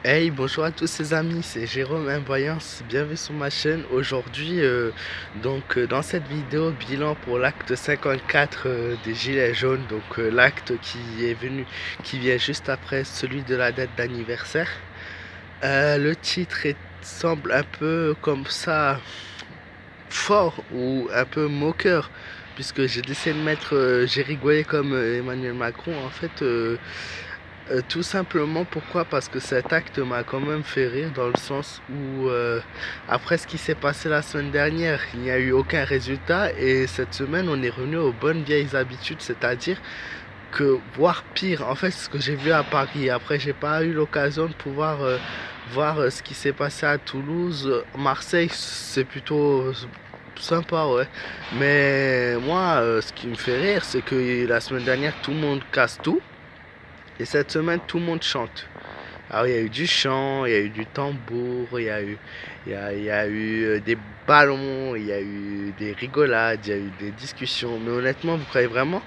Hey, bonjour à tous les amis, c'est Jérôme Imvoyance, bienvenue sur ma chaîne. Aujourd'hui, dans cette vidéo, bilan pour l'acte 54 des Gilets jaunes, l'acte qui vient juste après celui de la date d'anniversaire. Le titre semble un peu comme ça, fort ou un peu moqueur, puisque j'ai décidé de mettre, j'ai rigolé comme Emmanuel Macron en fait. Tout simplement pourquoi? Parce que cet acte m'a quand même fait rire dans le sens où après ce qui s'est passé la semaine dernière, il n'y a eu aucun résultat et cette semaine on est revenu aux bonnes vieilles habitudes, c'est-à-dire que voire pire, en fait ce que j'ai vu à Paris, après j'ai pas eu l'occasion de pouvoir voir ce qui s'est passé à Toulouse, Marseille c'est plutôt sympa, ouais, mais moi ce qui me fait rire c'est que la semaine dernière tout le monde casse tout. Et cette semaine, tout le monde chante. Alors, il y a eu du chant, il y a eu du tambour, il y a eu des ballons, il y a eu des rigolades, il y a eu des discussions. Mais honnêtement, vous croyez vraiment?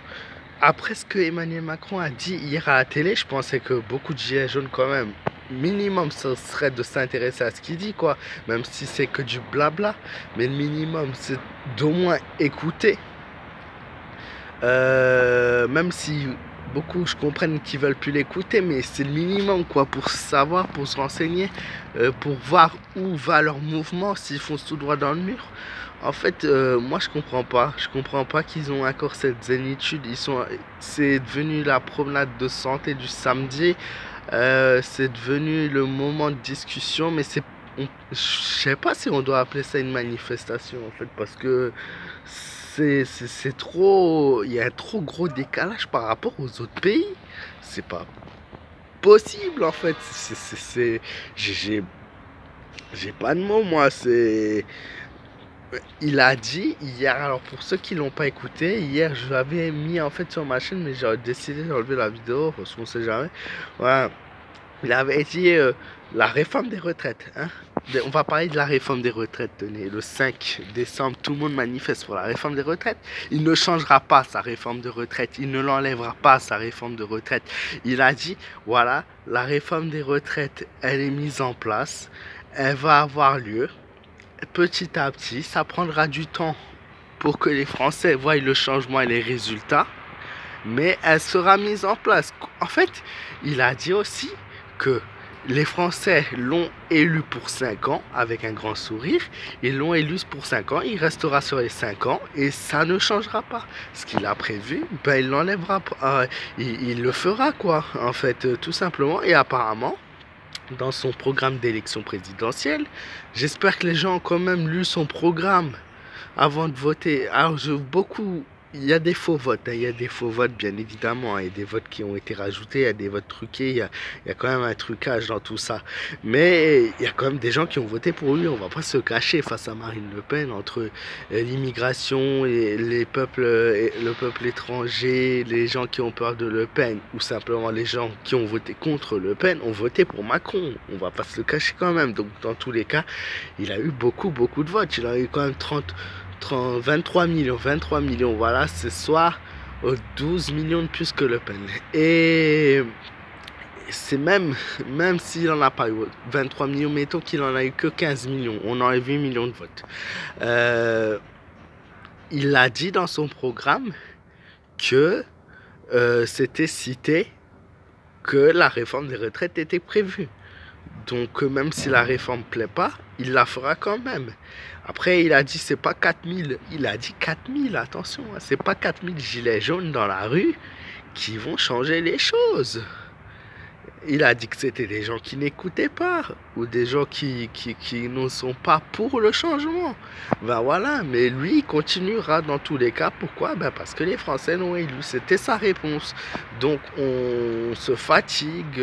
Après ce que Emmanuel Macron a dit hier à la télé, je pensais que beaucoup de gilets jaunes, quand même, minimum, ce serait de s'intéresser à ce qu'il dit, quoi. Même si c'est que du blabla. Mais le minimum, c'est d'au moins écouter. Même si beaucoup je comprenne qu'ils veulent plus l'écouter, mais c'est le minimum quoi pour savoir, pour se renseigner, pour voir où va leur mouvement, s'ils font tout droit dans le mur. En fait, moi je comprends pas qu'ils ont encore cette zénitude. C'est devenu la promenade de santé du samedi, c'est devenu le moment de discussion, mais je sais pas si on doit appeler ça une manifestation en fait, parce que c'est trop, il y a un trop gros décalage par rapport aux autres pays. C'est pas possible en fait. J'ai j'ai pas de mots moi. Il a dit hier. Alors pour ceux qui l'ont pas écouté, hier je l'avais mis en fait sur ma chaîne, mais j'ai décidé d'enlever la vidéo parce qu'on sait jamais. Voilà. Il avait dit la réforme des retraites. Hein. On va parler de la réforme des retraites. Tenez, le 5 décembre, tout le monde manifeste pour la réforme des retraites. Il ne changera pas sa réforme de retraite. Il ne l'enlèvera pas, sa réforme de retraite. Il a dit, voilà, la réforme des retraites, elle est mise en place. Elle va avoir lieu petit à petit. Ça prendra du temps pour que les Français voient le changement et les résultats. Mais elle sera mise en place. En fait, il a dit aussi que les Français l'ont élu pour 5 ans avec un grand sourire. Ils l'ont élu pour 5 ans. Il restera sur les 5 ans et ça ne changera pas. Ce qu'il a prévu, ben, il l'enlèvera. Il le fera, quoi, en fait, tout simplement. Et apparemment, dans son programme d'élection présidentielle, j'espère que les gens ont quand même lu son programme avant de voter. Alors, il y a des faux votes, hein, il y a des faux votes bien évidemment, hein, il y a des votes qui ont été rajoutés, il y a des votes truqués, il y a quand même un trucage dans tout ça. Mais il y a quand même des gens qui ont voté pour lui, on va pas se cacher face à Marine Le Pen, entre l'immigration et le peuple étranger, les gens qui ont peur de Le Pen, ou simplement les gens qui ont voté contre Le Pen, ont voté pour Macron, on va pas se le cacher quand même. Donc dans tous les cas, il a eu beaucoup de votes, il a eu quand même 23 millions, voilà, ce soir, 12 millions de plus que Le Pen. Et c'est même s'il en a pas eu 23 millions, mettons qu'il en a eu que 15 millions, on aurait 8 millions de votes. Euh, il a dit dans son programme que c'était cité que la réforme des retraites était prévue. Donc même si la réforme plaît pas, il la fera quand même. Après, il a dit c'est pas 4000, il a dit 4000, attention, hein, c'est pas 4000 gilets jaunes dans la rue qui vont changer les choses. Il a dit que c'était des gens qui n'écoutaient pas, ou des gens qui ne sont pas pour le changement. Ben voilà, mais lui, il continuera dans tous les cas. Pourquoi? Ben parce que les Français l'ont élu, c'était sa réponse. Donc on se fatigue,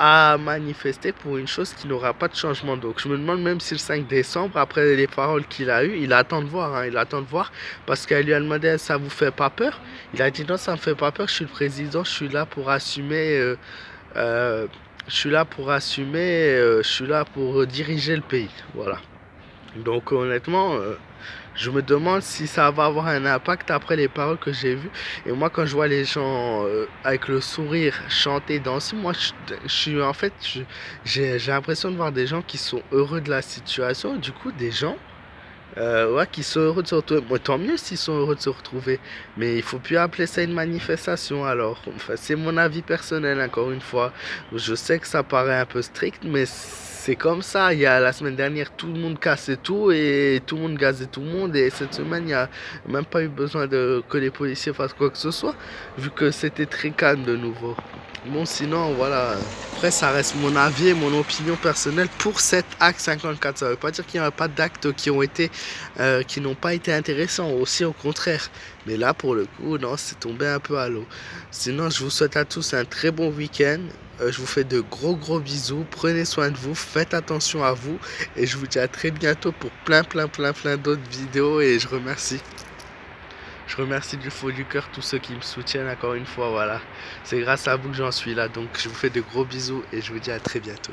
à manifester pour une chose qui n'aura pas de changement. Donc je me demande même si le 5 décembre, après les paroles qu'il a eues, il attend de voir, hein, il attend de voir, parce qu'elle lui a demandé ça vous fait pas peur? Il a dit non, ça me fait pas peur, je suis le président, je suis là pour assumer, je suis là pour assumer, je suis là pour diriger le pays, voilà. Donc honnêtement, je me demande si ça va avoir un impact après les paroles que j'ai vues. Et moi, quand je vois les gens avec le sourire chanter, danser, moi, je suis en fait, j'ai l'impression de voir des gens qui sont heureux de la situation. Du coup, des gens ouais, qui sont heureux de se retrouver. Moi, tant mieux s'ils sont heureux de se retrouver. Mais il faut plus appeler ça une manifestation alors. Enfin, c'est mon avis personnel, encore une fois. Je sais que ça paraît un peu strict, mais c'est comme ça. Il y a la semaine dernière, tout le monde cassait tout et tout le monde gazait tout le monde. Et cette semaine, il n'y a même pas eu besoin que les policiers fassent quoi que ce soit, vu que c'était très calme de nouveau. Bon, sinon, voilà. Après, ça reste mon avis et mon opinion personnelle pour cet acte 54. Ça veut pas dire qu'il n'y a pas d'actes qui n'ont pas été intéressants. Aussi, au contraire. Mais là, pour le coup, non, c'est tombé un peu à l'eau. Sinon, je vous souhaite à tous un très bon week-end. Je vous fais de gros bisous. Prenez soin de vous. Faites attention à vous. Et je vous dis à très bientôt pour plein d'autres vidéos. Et je remercie du fond du cœur tous ceux qui me soutiennent encore une fois, voilà. C'est grâce à vous que j'en suis là, donc je vous fais de gros bisous et je vous dis à très bientôt.